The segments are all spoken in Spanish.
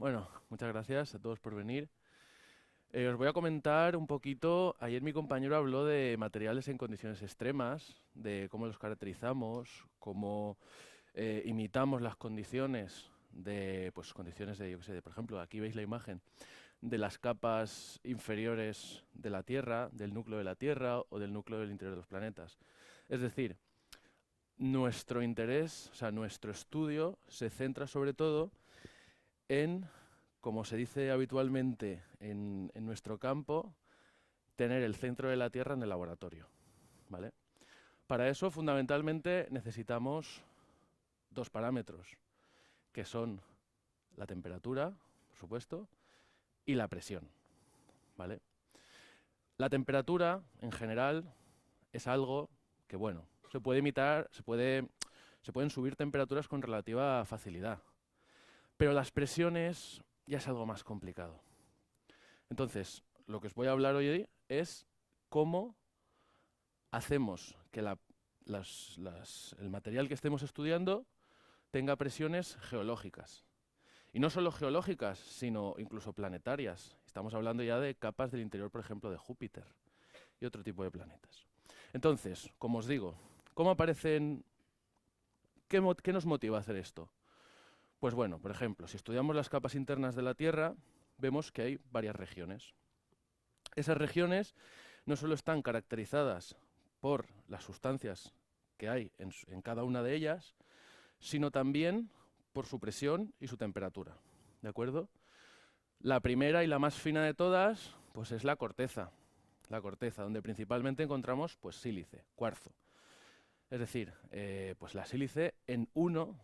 Bueno, muchas gracias a todos por venir. Os voy a comentar un poquito, ayer mi compañero habló de materiales en condiciones extremas, de cómo los caracterizamos, cómo imitamos las condiciones de, pues condiciones de, yo qué sé, por ejemplo, aquí veis la imagen de las capas inferiores de la Tierra, del núcleo de la Tierra o del núcleo del interior de los planetas. Es decir, nuestro interés, o sea, nuestro estudio se centra sobre todo en, como se dice habitualmente en nuestro campo, tener el centro de la Tierra en el laboratorio, ¿vale? Para eso, fundamentalmente, necesitamos dos parámetros, que son la temperatura, por supuesto, y la presión, ¿vale? La temperatura, en general, es algo que, bueno, se puede imitar, se pueden subir temperaturas con relativa facilidad, pero las presiones ya es algo más complicado. Entonces, lo que os voy a hablar hoy es cómo hacemos que el material que estemos estudiando tenga presiones geológicas. Y no solo geológicas, sino incluso planetarias. Estamos hablando ya de capas del interior, por ejemplo, de Júpiter y otro tipo de planetas. Entonces, como os digo, ¿cómo aparecen? ¿Qué nos motiva a hacer esto? Pues bueno, por ejemplo, si estudiamos las capas internas de la Tierra, vemos que hay varias regiones. Esas regiones no solo están caracterizadas por las sustancias que hay en cada una de ellas, sino también por su presión y su temperatura. ¿De acuerdo? La primera y la más fina de todas, pues es la corteza. La corteza, donde principalmente encontramos pues sílice, cuarzo. Es decir, pues la sílice en uno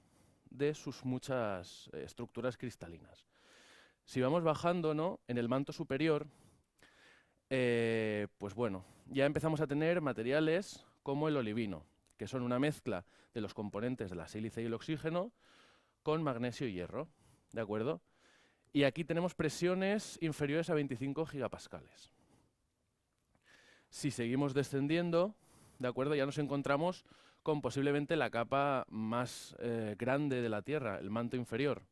de sus muchas estructuras cristalinas. Si vamos bajando, ¿no?, en el manto superior, pues bueno, ya empezamos a tener materiales como el olivino, que son una mezcla de los componentes de la sílice y el oxígeno con magnesio y hierro, ¿de acuerdo? Y aquí tenemos presiones inferiores a 25 gigapascales. Si seguimos descendiendo, ¿de acuerdo?, ya nos encontramos con posiblemente la capa más grande de la Tierra, el manto inferior,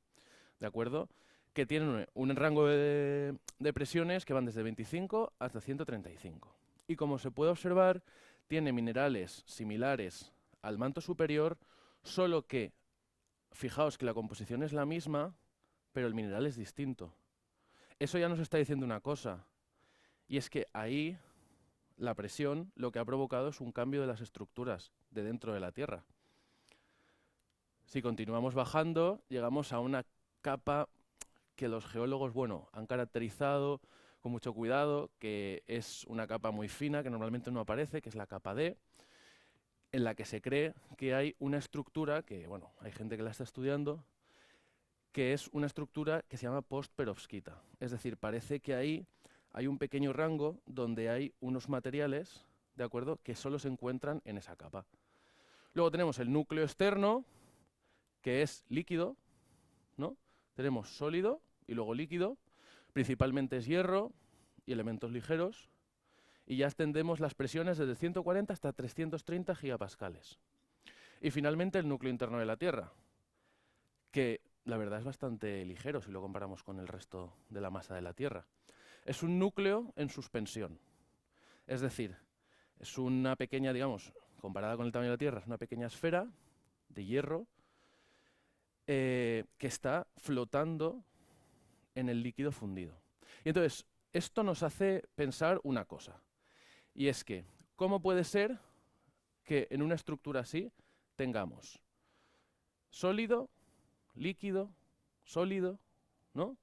¿de acuerdo?, que tiene un rango de presiones que van desde 25 hasta 135. Y como se puede observar, tiene minerales similares al manto superior, solo que, fijaos que la composición es la misma, pero el mineral es distinto. Eso ya nos está diciendo una cosa, y es que ahí la presión lo que ha provocado es un cambio de las estructuras de dentro de la Tierra. Si continuamos bajando, llegamos a una capa que los geólogos, bueno, han caracterizado con mucho cuidado, que es una capa muy fina, que normalmente no aparece, que es la capa D, en la que se cree que hay una estructura, que bueno, hay gente que la está estudiando, que es una estructura que se llama postperovskita. Es decir, parece que ahí hay un pequeño rango donde hay unos materiales, ¿de acuerdo?, que solo se encuentran en esa capa. Luego tenemos el núcleo externo, que es líquido, ¿no? Tenemos sólido y luego líquido, principalmente es hierro y elementos ligeros, y ya extendemos las presiones desde 140 hasta 330 gigapascales. Y finalmente el núcleo interno de la Tierra, que la verdad es bastante ligero si lo comparamos con el resto de la masa de la Tierra. Es un núcleo en suspensión, es decir, es una pequeña, digamos, comparada con el tamaño de la Tierra, es una pequeña esfera de hierro que está flotando en el líquido fundido. Y entonces, esto nos hace pensar una cosa, y es que, ¿cómo puede ser que en una estructura así tengamos sólido, líquido, sólido, ¿no?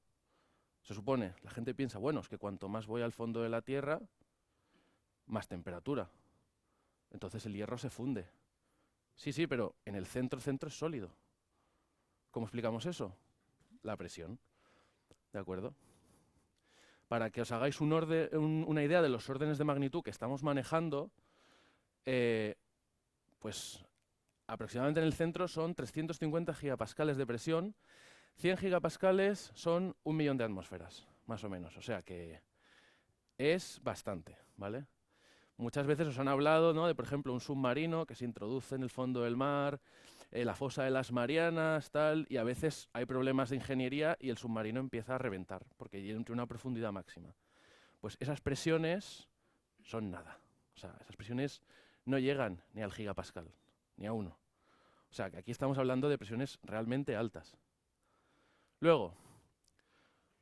Se supone, la gente piensa, bueno, es que cuanto más voy al fondo de la Tierra, más temperatura. Entonces el hierro se funde. Sí, sí, pero en el centro es sólido. ¿Cómo explicamos eso? La presión, ¿de acuerdo? Para que os hagáis una idea de los órdenes de magnitud que estamos manejando, pues aproximadamente en el centro son 350 gigapascales de presión, 100 gigapascales son 1 millón de atmósferas, más o menos. O sea que es bastante, ¿vale? Muchas veces os han hablado, ¿no?, de, por ejemplo, un submarino que se introduce en el fondo del mar la fosa de las Marianas, tal, y a veces hay problemas de ingeniería y el submarino empieza a reventar, porque tiene una profundidad máxima. Pues esas presiones son nada. O sea, esas presiones no llegan ni al gigapascal, ni a 1. O sea, que aquí estamos hablando de presiones realmente altas. Luego,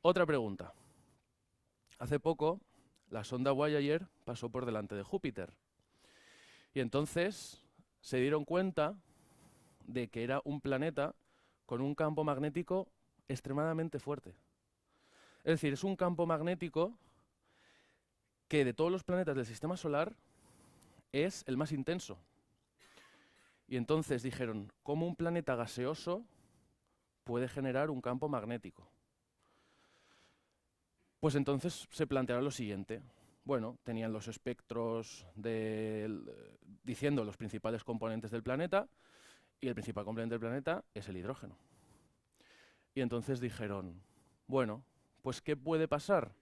otra pregunta. Hace poco, la sonda Voyager pasó por delante de Júpiter. Y entonces se dieron cuenta de que era un planeta con un campo magnético extremadamente fuerte. Es decir, es un campo magnético que de todos los planetas del sistema solar es el más intenso. Y entonces dijeron, ¿cómo un planeta gaseoso puede generar un campo magnético? Pues entonces se plantearon lo siguiente. Bueno, tenían los espectros diciendo los principales componentes del planeta, y el principal componente del planeta es el hidrógeno. Y entonces dijeron, bueno, pues ¿qué puede pasar?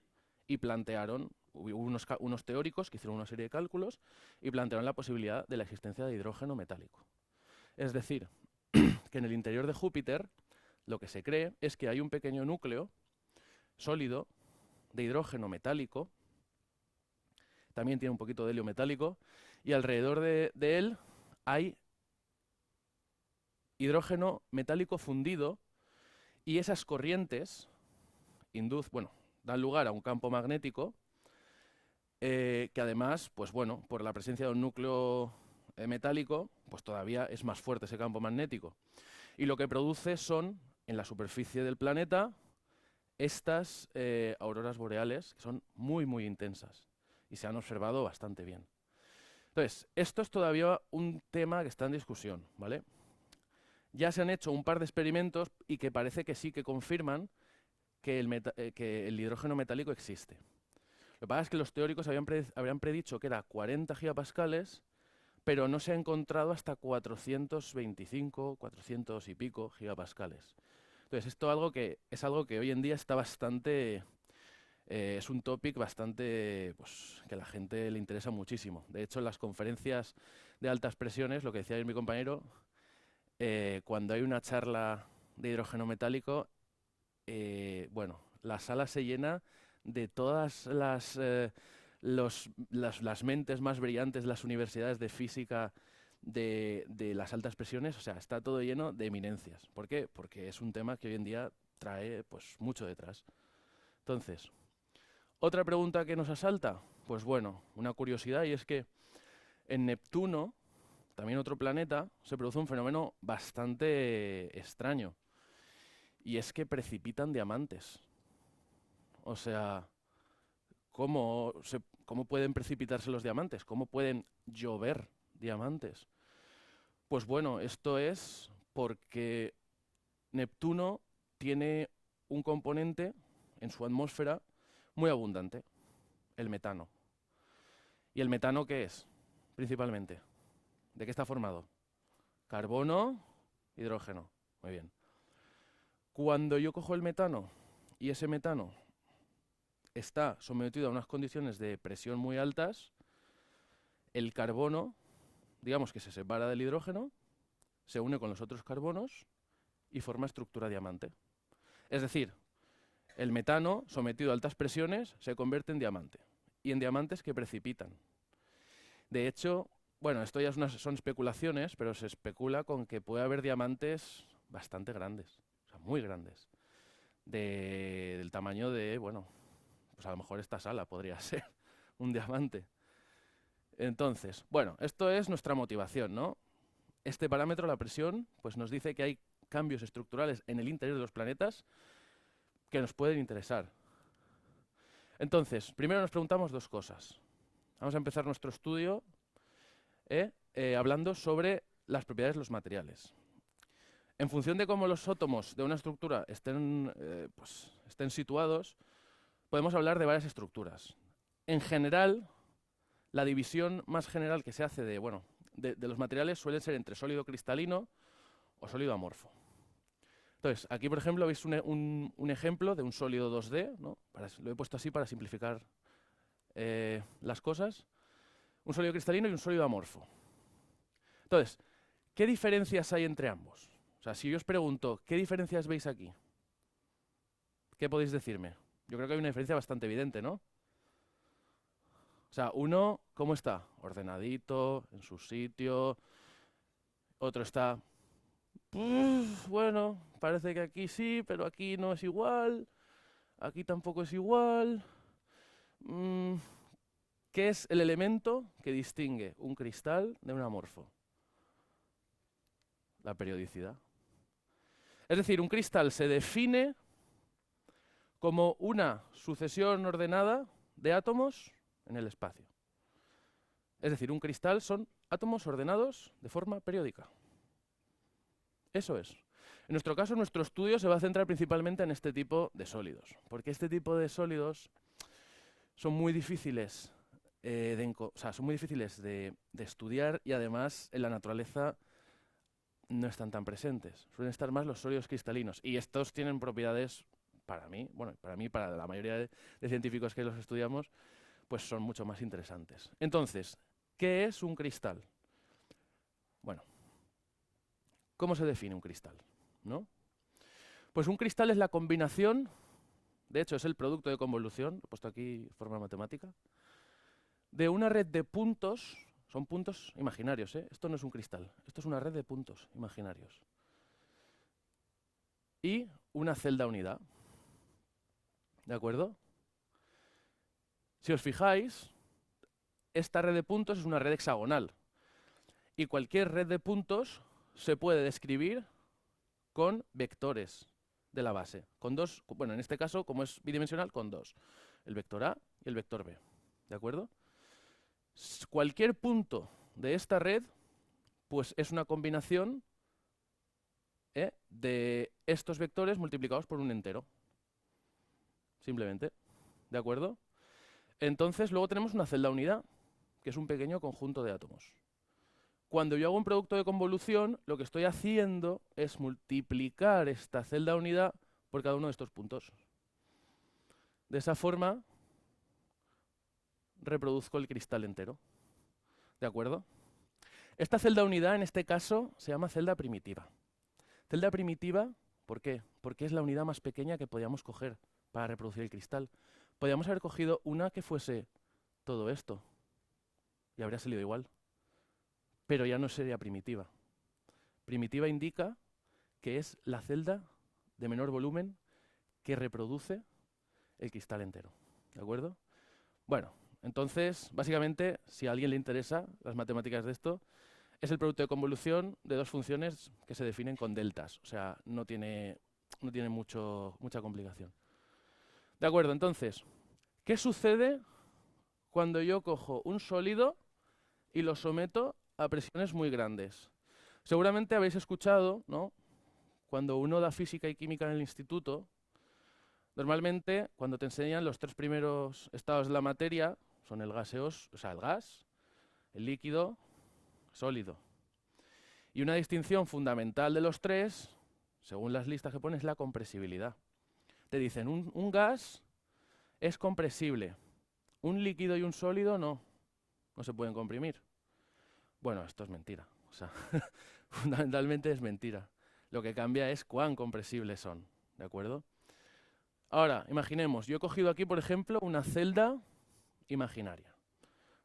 Y plantearon, hubo unos teóricos que hicieron una serie de cálculos y plantearon la posibilidad de la existencia de hidrógeno metálico. Es decir, que en el interior de Júpiter lo que se cree es que hay un pequeño núcleo sólido de hidrógeno metálico, también tiene un poquito de helio metálico, y alrededor de él hay hidrógeno metálico fundido, y esas corrientes dan lugar a un campo magnético que además, pues bueno, por la presencia de un núcleo metálico, pues todavía es más fuerte ese campo magnético. Y lo que produce son, en la superficie del planeta, estas auroras boreales, que son muy, muy intensas y se han observado bastante bien. Entonces, esto es todavía un tema que está en discusión, ¿vale? Ya se han hecho un par de experimentos y que parece que sí que confirman que el hidrógeno metálico existe. Lo que pasa es que los teóricos habían predicho que era 40 gigapascales, pero no se ha encontrado hasta 425, 400 y pico gigapascales. Entonces, es algo que hoy en día está bastante... es un topic bastante que a la gente le interesa muchísimo. De hecho, en las conferencias de altas presiones, lo que decía mi compañero, cuando hay una charla de hidrógeno metálico, la sala se llena de todas las mentes más brillantes de las universidades de física de las altas presiones. O sea, está todo lleno de eminencias. ¿Por qué? Porque es un tema que hoy en día trae pues mucho detrás. Entonces, otra pregunta que nos asalta, pues bueno, una curiosidad, y es que en Neptuno, también otro planeta, se produce un fenómeno bastante extraño, y es que precipitan diamantes. O sea, ¿cómo pueden precipitarse los diamantes? ¿Cómo pueden llover diamantes? Pues bueno, esto es porque Neptuno tiene un componente en su atmósfera muy abundante, el metano. ¿Y el metano qué es? Principalmente, ¿de qué está formado? Carbono, hidrógeno. Muy bien. Cuando yo cojo el metano y ese metano está sometido a unas condiciones de presión muy altas, el carbono, digamos que se separa del hidrógeno, se une con los otros carbonos y forma estructura diamante. Es decir, el metano, sometido a altas presiones, se convierte en diamante, y en diamantes que precipitan. De hecho, bueno, esto ya son especulaciones, pero se especula con que puede haber diamantes bastante grandes, o sea, muy grandes, del tamaño de, bueno, pues a lo mejor esta sala podría ser un diamante. Entonces, bueno, esto es nuestra motivación, ¿no? Este parámetro, la presión, pues nos dice que hay cambios estructurales en el interior de los planetas que nos pueden interesar. Entonces, primero nos preguntamos dos cosas. Vamos a empezar nuestro estudio hablando sobre las propiedades de los materiales. En función de cómo los átomos de una estructura estén situados, podemos hablar de varias estructuras. En general, la división más general que se hace de los materiales suele ser entre sólido cristalino o sólido amorfo. Entonces, aquí, por ejemplo, veis un ejemplo de un sólido 2D, ¿no? Lo he puesto así para simplificar las cosas. Un sólido cristalino y un sólido amorfo. Entonces, ¿qué diferencias hay entre ambos? O sea, si yo os pregunto, ¿qué diferencias veis aquí? ¿Qué podéis decirme? Yo creo que hay una diferencia bastante evidente, ¿no? O sea, uno, ¿cómo está? Ordenadito, en su sitio. Otro está, bueno, parece que aquí sí, pero aquí no es igual. Aquí tampoco es igual. Mm, ¿Qué es el elemento que distingue un cristal de un amorfo? La periodicidad. Es decir, un cristal se define como una sucesión ordenada de átomos en el espacio. Es decir, un cristal son átomos ordenados de forma periódica. Eso es. En nuestro caso, nuestro estudio se va a centrar principalmente en este tipo de sólidos, porque este tipo de sólidos son muy difíciles, son muy difíciles de estudiar y además en la naturaleza no están tan presentes. Suelen estar más los sólidos cristalinos y estos tienen propiedades, para mí, para la mayoría de científicos que los estudiamos, pues son mucho más interesantes. Entonces, ¿qué es un cristal? Bueno, ¿cómo se define un cristal? ¿No? Pues un cristal es la combinación, de hecho es el producto de convolución, lo he puesto aquí de forma matemática, de una red de puntos, son puntos imaginarios, ¿eh? Esto no es un cristal, esto es una red de puntos imaginarios. Y una celda unidad, ¿de acuerdo? Si os fijáis, esta red de puntos es una red hexagonal. Y cualquier red de puntos se puede describir con vectores de la base. Con dos, bueno, en este caso, como es bidimensional, con dos. El vector A y el vector B. ¿De acuerdo? Cualquier punto de esta red, pues es una combinación de estos vectores multiplicados por un entero. Simplemente. ¿De acuerdo? Entonces, luego tenemos una celda unidad, que es un pequeño conjunto de átomos. Cuando yo hago un producto de convolución, lo que estoy haciendo es multiplicar esta celda unidad por cada uno de estos puntos. De esa forma, reproduzco el cristal entero. ¿De acuerdo? Esta celda unidad, en este caso, se llama celda primitiva. Celda primitiva, ¿por qué? Porque es la unidad más pequeña que podíamos coger para reproducir el cristal. Podíamos haber cogido una que fuese todo esto y habría salido igual. Pero ya no sería primitiva. Primitiva indica que es la celda de menor volumen que reproduce el cristal entero. ¿De acuerdo? Bueno, entonces, básicamente, si a alguien le interesa las matemáticas de esto, es el producto de convolución de dos funciones que se definen con deltas. O sea, no tiene mucha complicación. De acuerdo, entonces, ¿qué sucede cuando yo cojo un sólido y lo someto a presiones muy grandes? Seguramente habéis escuchado, ¿no? Cuando uno da física y química en el instituto, normalmente cuando te enseñan los tres primeros estados de la materia son el gaseoso, o sea, el gas, el líquido, sólido. Y una distinción fundamental de los tres, según las listas que pones, es la compresibilidad. Te dicen, un gas es compresible, un líquido y un sólido no se pueden comprimir. Bueno, esto es mentira. O sea, fundamentalmente es mentira. Lo que cambia es cuán compresibles son, ¿de acuerdo? Ahora, imaginemos, yo he cogido aquí, por ejemplo, una celda imaginaria,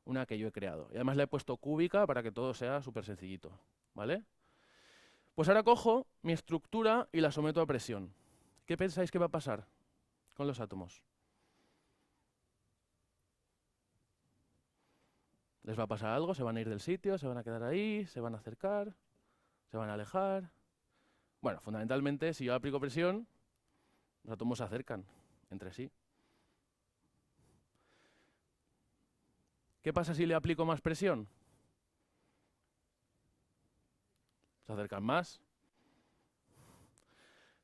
una que yo he creado. Y además la he puesto cúbica para que todo sea súper sencillito, ¿vale? Pues ahora cojo mi estructura y la someto a presión. ¿Qué pensáis que va a pasar con los átomos? ¿Les va a pasar algo? ¿Se van a ir del sitio? ¿Se van a quedar ahí? ¿Se van a acercar? ¿Se van a alejar? Bueno, fundamentalmente, si yo aplico presión, los átomos se acercan entre sí. ¿Qué pasa si le aplico más presión? Se acercan más.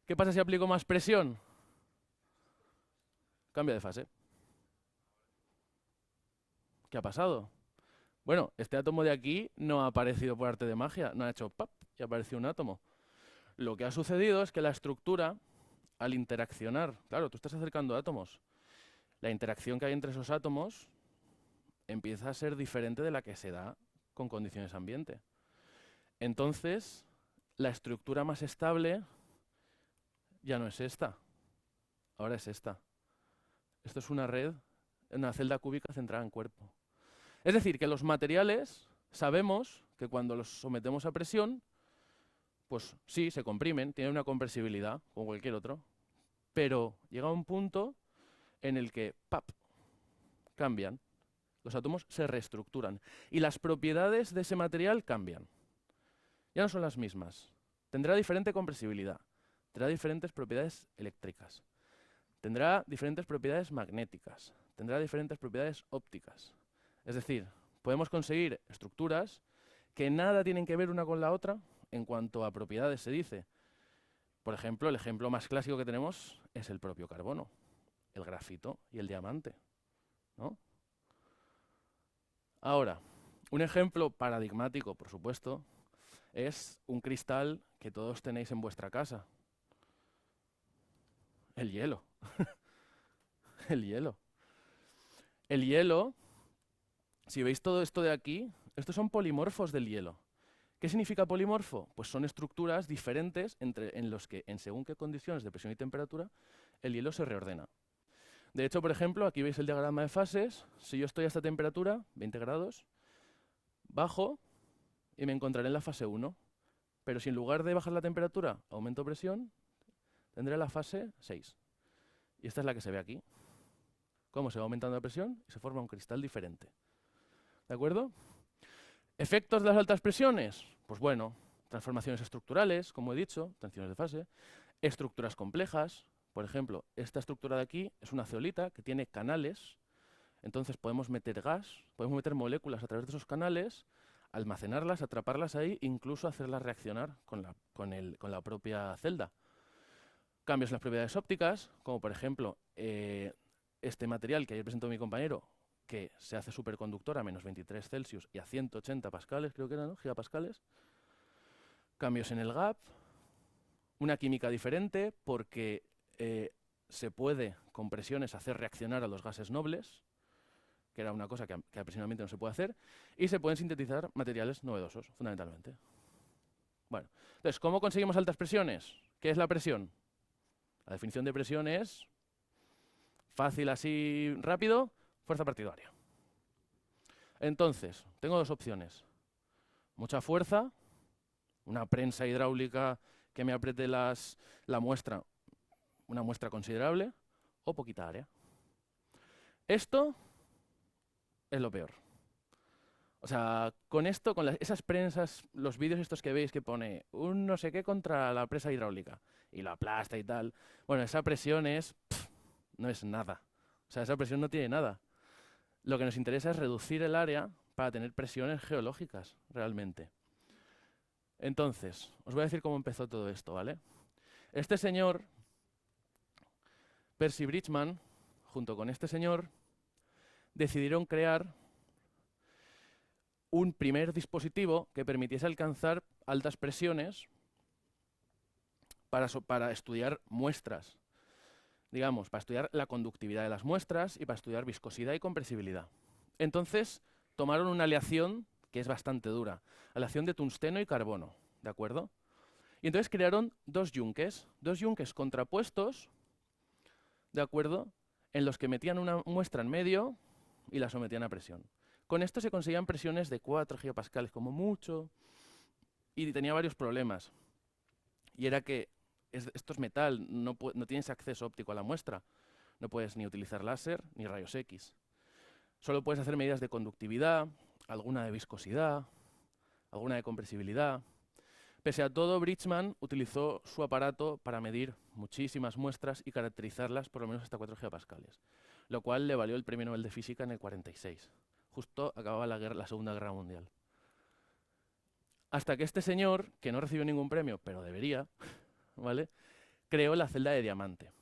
¿Qué pasa si aplico más presión? Cambio de fase. ¿Qué ha pasado? Bueno, este átomo de aquí no ha aparecido por arte de magia, no ha hecho ¡pap! Y ha aparecido un átomo. Lo que ha sucedido es que la estructura, al interaccionar, claro, tú estás acercando átomos, la interacción que hay entre esos átomos empieza a ser diferente de la que se da con condiciones ambiente. Entonces, la estructura más estable ya no es esta, ahora es esta. Esto es una red, una celda cúbica centrada en cuerpo. Es decir, que los materiales sabemos que cuando los sometemos a presión, pues sí, se comprimen, tienen una compresibilidad, como cualquier otro, pero llega un punto en el que, ¡pap!, cambian. Los átomos se reestructuran y las propiedades de ese material cambian. Ya no son las mismas. Tendrá diferente compresibilidad, tendrá diferentes propiedades eléctricas, tendrá diferentes propiedades magnéticas, tendrá diferentes propiedades ópticas. Es decir, podemos conseguir estructuras que nada tienen que ver una con la otra en cuanto a propiedades se dice. Por ejemplo, el ejemplo más clásico que tenemos es el propio carbono, el grafito y el diamante, ¿no? Ahora, un ejemplo paradigmático, por supuesto, es un cristal que todos tenéis en vuestra casa. El hielo. El hielo. El hielo, si veis todo esto de aquí, estos son polimorfos del hielo. ¿Qué significa polimorfo? Pues son estructuras diferentes en los que, en según qué condiciones de presión y temperatura, el hielo se reordena. De hecho, por ejemplo, aquí veis el diagrama de fases. Si yo estoy a esta temperatura, 20 grados, bajo y me encontraré en la fase 1. Pero si en lugar de bajar la temperatura, aumento presión, tendré la fase 6. Y esta es la que se ve aquí. Cómo se va aumentando la presión y se forma un cristal diferente. ¿De acuerdo? ¿Efectos de las altas presiones? Pues bueno, transformaciones estructurales, como he dicho, tensiones de fase, estructuras complejas. Por ejemplo, esta estructura de aquí es una zeolita que tiene canales. Entonces podemos meter gas, podemos meter moléculas a través de esos canales, almacenarlas, atraparlas ahí, incluso hacerlas reaccionar con la propia celda. Cambios en las propiedades ópticas, como por ejemplo este material que ayer presentó mi compañero, que se hace superconductor a menos 23 Celsius y a 180 pascales, creo que eran, ¿no?, gigapascales. Cambios en el gap, una química diferente porque se puede con presiones hacer reaccionar a los gases nobles, que era una cosa que presionalmente no se puede hacer, y se pueden sintetizar materiales novedosos, fundamentalmente. Bueno, entonces, ¿cómo conseguimos altas presiones? ¿Qué es la presión? La definición de presión es, fácil así rápido, fuerza partidaria. Entonces, tengo dos opciones. Mucha fuerza, una prensa hidráulica que me apriete la muestra, una muestra considerable, o poquita área. Esto es lo peor. O sea, con esto, con esas prensas, los vídeos estos que veis que pone un no sé qué contra la presa hidráulica y lo aplasta y tal, bueno, esa presión no es nada. O sea, esa presión no tiene nada. Lo que nos interesa es reducir el área para tener presiones geológicas, realmente. Entonces, os voy a decir cómo empezó todo esto, ¿vale? Este señor, Percy Bridgman, junto con este señor, decidieron crear un primer dispositivo que permitiese alcanzar altas presiones para estudiar muestras. Digamos, para estudiar la conductividad de las muestras y para estudiar viscosidad y compresibilidad. Entonces, tomaron una aleación que es bastante dura, aleación de tungsteno y carbono, ¿de acuerdo? Y entonces crearon dos yunques contrapuestos, ¿de acuerdo?, en los que metían una muestra en medio y la sometían a presión. Con esto se conseguían presiones de 4 gigapascales como mucho, y tenía varios problemas. Y era que esto es metal, no tienes acceso óptico a la muestra. No puedes ni utilizar láser ni rayos X. Solo puedes hacer medidas de conductividad, alguna de viscosidad, alguna de compresibilidad. Pese a todo, Bridgman utilizó su aparato para medir muchísimas muestras y caracterizarlas por lo menos hasta 4 gigapascales, lo cual le valió el Premio Nobel de Física en el 46. Justo acababa la Segunda Guerra Mundial. Hasta que este señor, que no recibió ningún premio, pero debería, ¿vale?, creó la celda de diamante,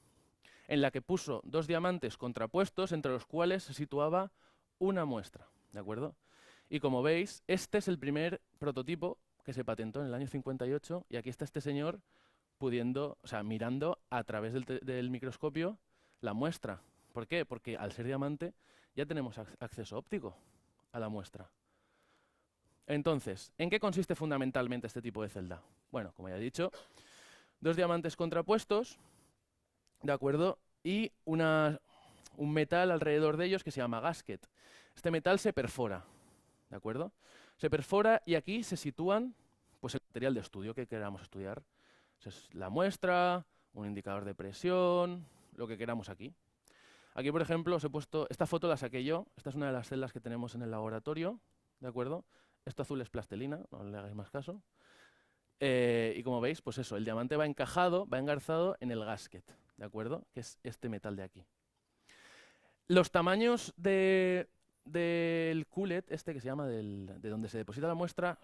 en la que puso dos diamantes contrapuestos entre los cuales se situaba una muestra, ¿de acuerdo? Y como veis, este es el primer prototipo que se patentó en el año 58 y aquí está este señor mirando a través del microscopio la muestra. ¿Por qué? Porque al ser diamante ya tenemos acceso óptico a la muestra. Entonces, ¿en qué consiste fundamentalmente este tipo de celda? Bueno, como ya he dicho, dos diamantes contrapuestos, ¿de acuerdo? Y un metal alrededor de ellos que se llama gasket. Este metal se perfora, ¿de acuerdo? Se perfora y aquí se sitúan pues, el material de estudio que queramos estudiar. Es la muestra, un indicador de presión, lo que queramos aquí. Aquí, por ejemplo, os he puesto, esta foto la saqué yo, esta es una de las celdas que tenemos en el laboratorio, ¿de acuerdo? Esto azul es plastelina, no le hagáis más caso. Y como veis, pues eso, el diamante va encajado, va engarzado en el gasket, ¿de acuerdo? Que es este metal de aquí. Los tamaños del cullet, este que se llama de donde se deposita la muestra,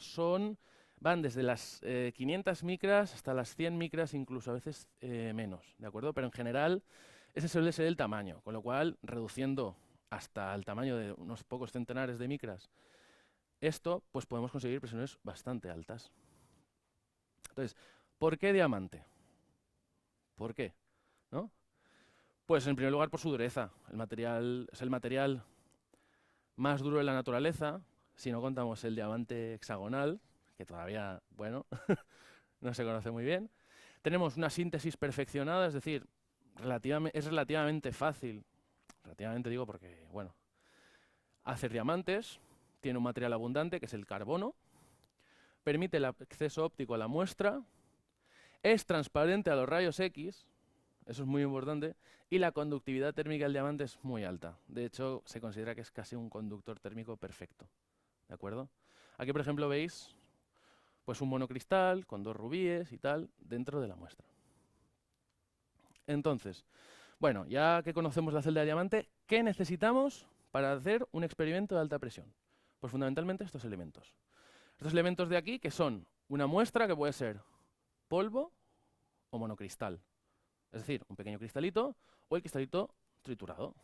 van desde las 500 micras hasta las 100 micras, incluso a veces menos, ¿de acuerdo? Pero en general ese suele ser el tamaño, con lo cual reduciendo hasta el tamaño de unos pocos centenares de micras, esto pues podemos conseguir presiones bastante altas. Entonces, ¿por qué diamante? ¿Por qué? ¿No? Pues en primer lugar por su dureza. El material es el material más duro de la naturaleza, si no contamos el diamante hexagonal, que todavía, bueno, no se conoce muy bien. Tenemos una síntesis perfeccionada, es decir, es relativamente fácil, relativamente digo porque, bueno, hacer diamantes, tiene un material abundante que es el carbono, permite el acceso óptico a la muestra, es transparente a los rayos X, eso es muy importante, y la conductividad térmica del diamante es muy alta. De hecho, se considera que es casi un conductor térmico perfecto. ¿De acuerdo? Aquí, por ejemplo, veis pues un monocristal con dos rubíes y tal dentro de la muestra. Entonces, bueno, ya que conocemos la celda de diamante, ¿qué necesitamos para hacer un experimento de alta presión? Pues fundamentalmente estos elementos. Estos elementos de aquí que son una muestra que puede ser polvo o monocristal. Es decir, un pequeño cristalito o el cristalito triturado.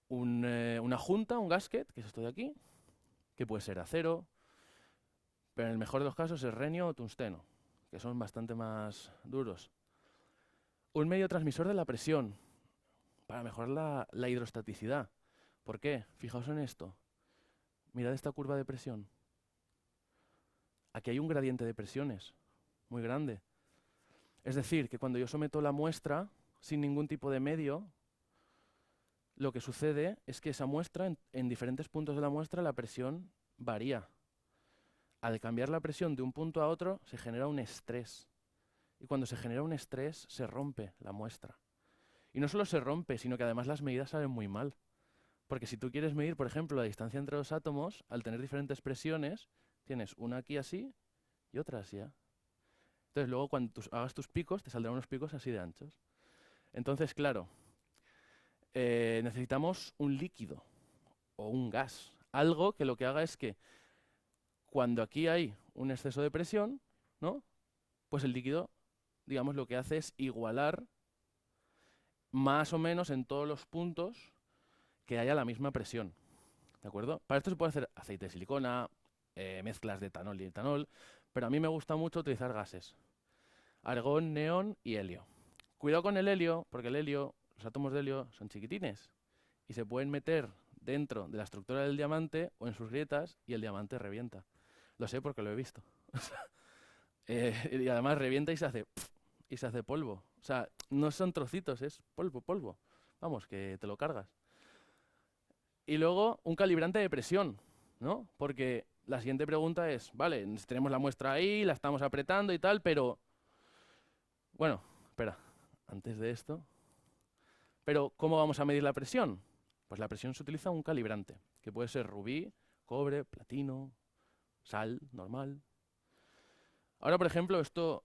Una junta, un gasket, que es esto de aquí, que puede ser acero, pero en el mejor de los casos es renio o tungsteno, que son bastante más duros. Un medio transmisor de la presión, para mejorar la hidrostaticidad. ¿Por qué? Fijaos en esto. Mirad esta curva de presión. Aquí hay un gradiente de presiones muy grande. Es decir, que cuando yo someto la muestra sin ningún tipo de medio, lo que sucede es que esa muestra, en diferentes puntos de la muestra, la presión varía. Al cambiar la presión de un punto a otro, se genera un estrés. Y cuando se genera un estrés, se rompe la muestra. Y no solo se rompe, sino que además las medidas salen muy mal. Porque si tú quieres medir, por ejemplo, la distancia entre los átomos, al tener diferentes presiones, tienes una aquí así y otra así. Entonces luego cuando hagas tus picos, te saldrán unos picos así de anchos. Entonces, claro, necesitamos un líquido o un gas. Algo que lo que haga es que cuando aquí hay un exceso de presión, ¿no? Pues el líquido, digamos, lo que hace es igualar más o menos en todos los puntos que haya la misma presión. ¿De acuerdo? Para esto se puede hacer aceite de silicona, mezclas de etanol y etanol, pero a mí me gusta mucho utilizar gases. Argón, neón y helio. Cuidado con el helio, porque el helio, los átomos de helio son chiquitines y se pueden meter dentro de la estructura del diamante o en sus grietas y el diamante revienta. Lo sé porque lo he visto. Y además revienta y se hace polvo. O sea, no son trocitos, es polvo, polvo. Vamos, que te lo cargas. Y luego un calibrante de presión, ¿no? Porque la siguiente pregunta es, vale, tenemos la muestra ahí, la estamos apretando y tal, pero... Bueno, espera, antes de esto... Pero, ¿cómo vamos a medir la presión? Pues la presión se utiliza un calibrante, que puede ser rubí, cobre, platino, sal, normal. Ahora, por ejemplo, esto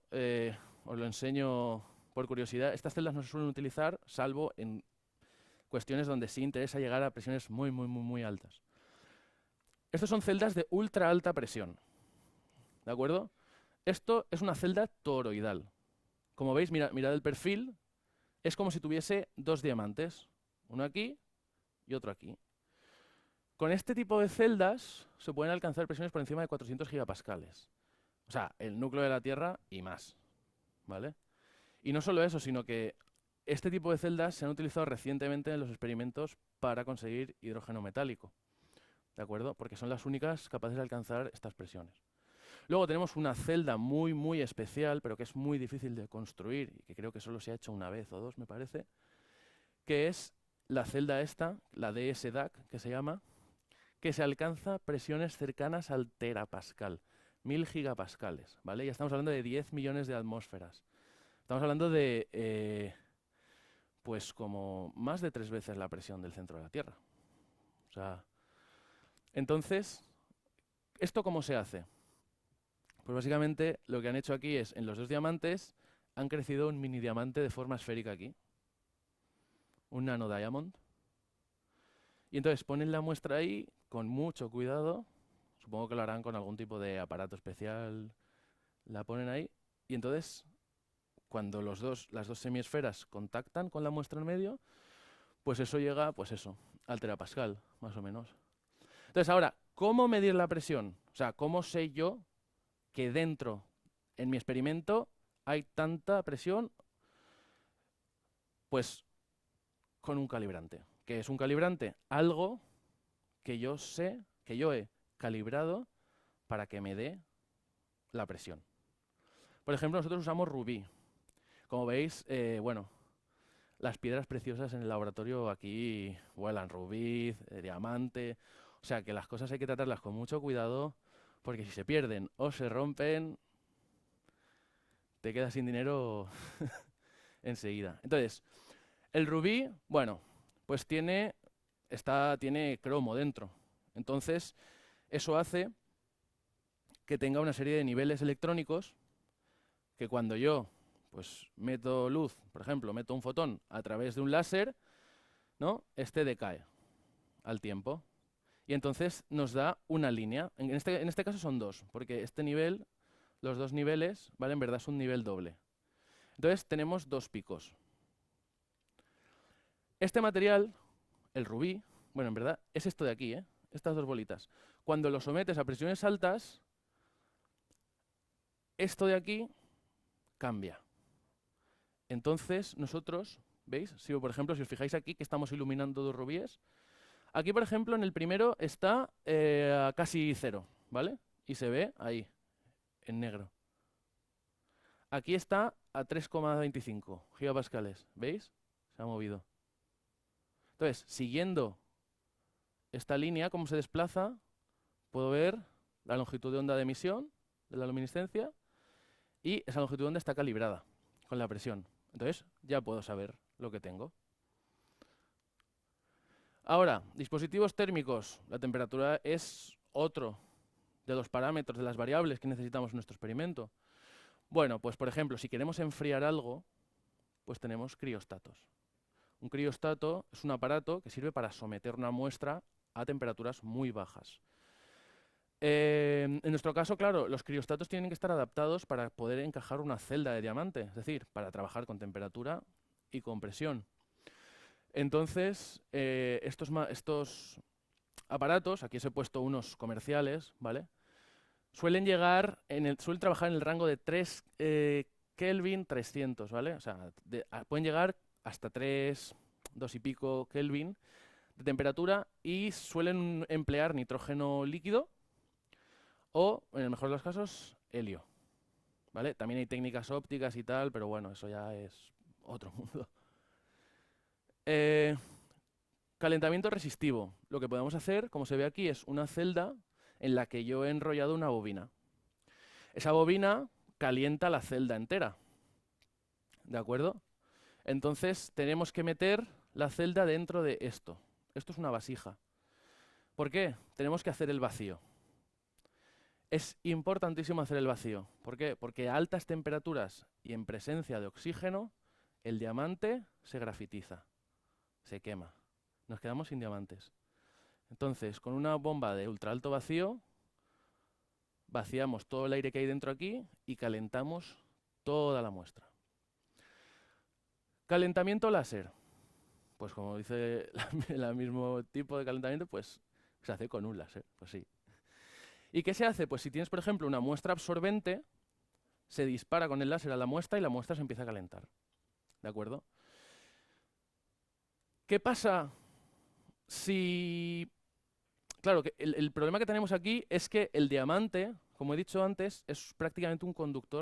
os lo enseño por curiosidad. Estas celdas no se suelen utilizar, salvo en cuestiones donde sí interesa llegar a presiones muy, muy, muy, muy altas. Estas son celdas de ultra alta presión, ¿de acuerdo? Esto es una celda toroidal. Como veis, mirad el perfil, es como si tuviese dos diamantes, uno aquí y otro aquí. Con este tipo de celdas se pueden alcanzar presiones por encima de 400 gigapascales. O sea, el núcleo de la Tierra y más, ¿vale? Y no solo eso, sino que este tipo de celdas se han utilizado recientemente en los experimentos para conseguir hidrógeno metálico. ¿de acuerdo? Porque son las únicas capaces de alcanzar estas presiones. Luego tenemos una celda muy, muy especial, pero que es muy difícil de construir y que creo que solo se ha hecho una vez o dos, me parece, que es la celda esta, la DSDAC, que se llama, que se alcanza presiones cercanas al terapascal, 1000 gigapascales, ¿vale? Ya estamos hablando de 10 millones de atmósferas. Estamos hablando de, pues como más de 3 veces la presión del centro de la Tierra. O sea, entonces, ¿esto cómo se hace? Pues básicamente lo que han hecho aquí es, en los dos diamantes, han crecido un mini diamante de forma esférica aquí, un nanodiamond. Y entonces ponen la muestra ahí con mucho cuidado, supongo que lo harán con algún tipo de aparato especial, la ponen ahí, y entonces cuando las dos semiesferas contactan con la muestra en medio, pues eso llega, pues eso, al terapascal, más o menos. Entonces ahora, ¿cómo medir la presión? O sea, ¿cómo sé yo que dentro, en mi experimento, hay tanta presión? Pues con un calibrante. ¿Qué es un calibrante? Algo que yo sé, que yo he calibrado para que me dé la presión. Por ejemplo, nosotros usamos rubí. Como veis, bueno, las piedras preciosas en el laboratorio aquí vuelan, rubí, diamante. O sea que las cosas hay que tratarlas con mucho cuidado, porque si se pierden o se rompen, te quedas sin dinero enseguida. Entonces, el rubí, bueno, pues tiene cromo dentro. Entonces, eso hace que tenga una serie de niveles electrónicos que cuando yo pues meto luz, por ejemplo, meto un fotón a través de un láser, ¿no? Este decae al tiempo. Y entonces nos da una línea. En este caso son dos, porque este nivel, los dos niveles, ¿vale? En verdad es un nivel doble. Entonces tenemos dos picos. Este material, el rubí, bueno, en verdad es esto de aquí, ¿eh? Estas dos bolitas. Cuando lo sometes a presiones altas, esto de aquí cambia. Entonces nosotros, ¿veis? Si, por ejemplo, si os fijáis aquí que estamos iluminando dos rubíes, aquí, por ejemplo, en el primero está a casi cero, ¿vale? Y se ve ahí, en negro. Aquí está a 3,25 gigapascales, ¿veis? Se ha movido. Entonces, siguiendo esta línea, cómo se desplaza, puedo ver la longitud de onda de emisión de la luminiscencia y esa longitud de onda está calibrada con la presión. Entonces, ya puedo saber lo que tengo. Ahora, dispositivos térmicos. La temperatura es otro de los parámetros, de las variables que necesitamos en nuestro experimento. Bueno, pues por ejemplo, si queremos enfriar algo, pues tenemos criostatos. Un criostato es un aparato que sirve para someter una muestra a temperaturas muy bajas. En nuestro caso, claro, los criostatos tienen que estar adaptados para poder encajar una celda de diamante, es decir, para trabajar con temperatura y con presión. Entonces, estos aparatos, aquí os he puesto unos comerciales, ¿vale? Suelen trabajar en el rango de 3 Kelvin 300, ¿vale? O sea, pueden llegar hasta 3, 2 y pico Kelvin de temperatura y suelen emplear nitrógeno líquido o, en el mejor de los casos, helio, ¿vale? También hay técnicas ópticas y tal, pero bueno, eso ya es otro mundo. Calentamiento resistivo. Lo que podemos hacer, como se ve aquí, es una celda en la que yo he enrollado una bobina. Esa bobina calienta la celda entera, ¿de acuerdo? Entonces tenemos que meter la celda dentro de esto. Esto es una vasija. ¿Por qué? Tenemos que hacer el vacío. Es importantísimo hacer el vacío. ¿Por qué? Porque a altas temperaturas y en presencia de oxígeno, el diamante se grafitiza, se quema. Nos quedamos sin diamantes. Entonces, con una bomba de ultra alto vacío, vaciamos todo el aire que hay dentro aquí y calentamos toda la muestra. Calentamiento láser. Pues como dice el mismo tipo de calentamiento, pues se hace con un láser, pues sí. ¿Y qué se hace? Pues si tienes, por ejemplo, una muestra absorbente, se dispara con el láser a la muestra y la muestra se empieza a calentar. ¿De acuerdo? ¿Qué pasa si Claro, que el problema que tenemos aquí es que el diamante, como he dicho antes, es prácticamente un conductor